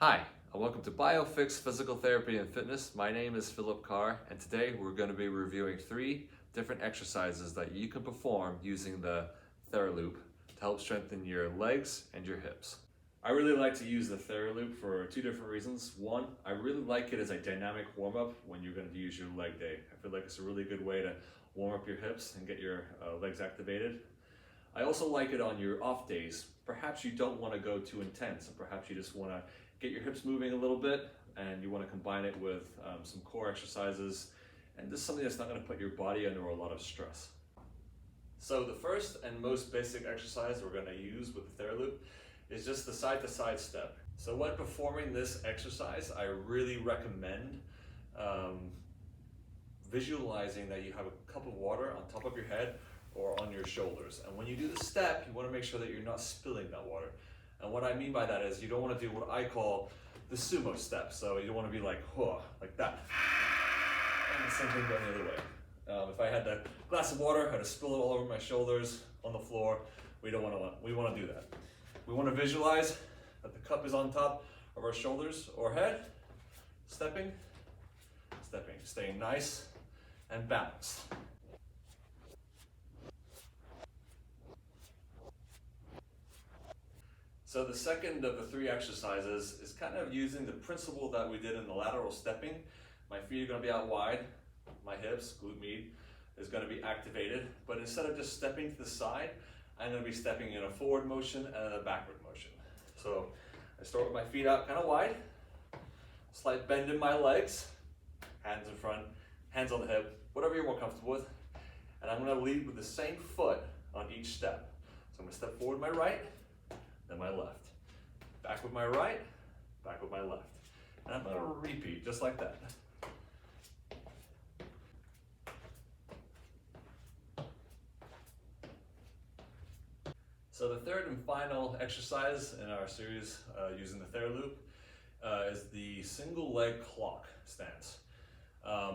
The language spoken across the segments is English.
Hi, and welcome to BioFix Physical Therapy and Fitness. My name is Phillip Carr, and today we're going to be reviewing 3 different exercises that you can perform using the Thera Loop to help strengthen your legs and your hips. I really like to use the Thera Loop for 2 different reasons. One, I really like it as a dynamic warm-up when you're going to use your leg day. I feel like it's a really good way to warm up your hips and get your legs activated. I also like it on your off days. Perhaps you don't want to go too intense, and perhaps you just want to get your hips moving a little bit, and you want to combine it with some core exercises, and this is something that's not going to put your body under a lot of stress. So the first and most basic exercise we're going to use with the Thera Loop is just the side-to-side step. So when performing this exercise, I really recommend visualizing that you have a cup of water on top of your head or on your shoulders. And when you do the step, you want to make sure that you're not spilling that water. And what I mean by that is you don't want to do what I call the sumo step. So you don't want to be like, huh, like that. And the same thing going the other way. If I had the glass of water, I had to spill it all over my shoulders, on the floor. We want to do that. We want to visualize that the cup is on top of our shoulders or head, stepping, staying nice and balanced. So the second of the 3 exercises is kind of using the principle that we did in the lateral stepping. My feet are going to be out wide, my hips, glute med, is going to be activated, but instead of just stepping to the side, I'm going to be stepping in a forward motion and a backward motion. So I start with my feet out kind of wide, slight bend in my legs, hands in front, hands on the hip, whatever you're more comfortable with, and I'm going to lead with the same foot on each step. So I'm going to step forward with my right, then my left. Back with my right, back with my left. And I'm going to repeat just like that. So the third and final exercise in our series using the Thera Loop is the single leg clock stance.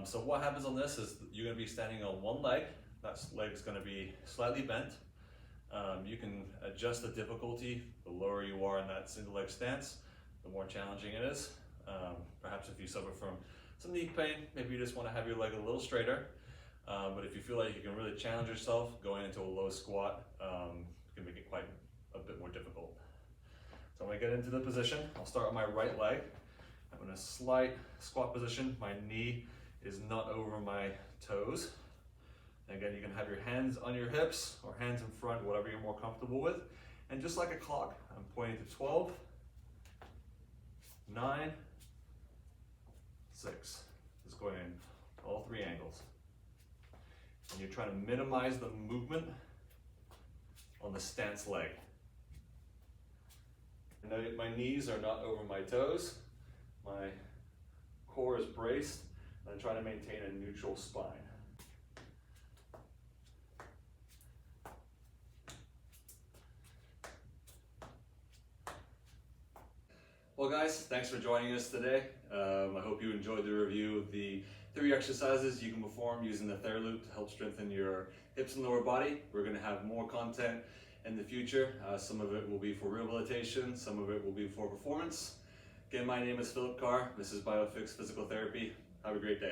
So what happens on this is you're going to be standing on one leg. That leg is going to be slightly bent. You can adjust the difficulty. The lower you are in that single leg stance, the more challenging it is. Perhaps if you suffer from some knee pain, maybe you just want to have your leg a little straighter. But if you feel like you can really challenge yourself, going into a low squat can make it quite a bit more difficult. So when I get into the position, I'll start with my right leg. I'm in a slight squat position. My knee is not over my toes. Again, you can have your hands on your hips or hands in front, whatever you're more comfortable with. And just like a clock, I'm pointing to 12, 9, 6. Just going in all 3 angles. And you're trying to minimize the movement on the stance leg. And now my knees are not over my toes. My core is braced. And I'm trying to maintain a neutral spine. Well guys, thanks for joining us today. I hope you enjoyed the review of the 3 exercises you can perform using the Thera Loop to help strengthen your hips and lower body. We're going to have more content in the future. Some of it will be for rehabilitation, some of it will be for performance. Again, my name is Phillip Carr. This is BioFix Physical Therapy. Have a great day.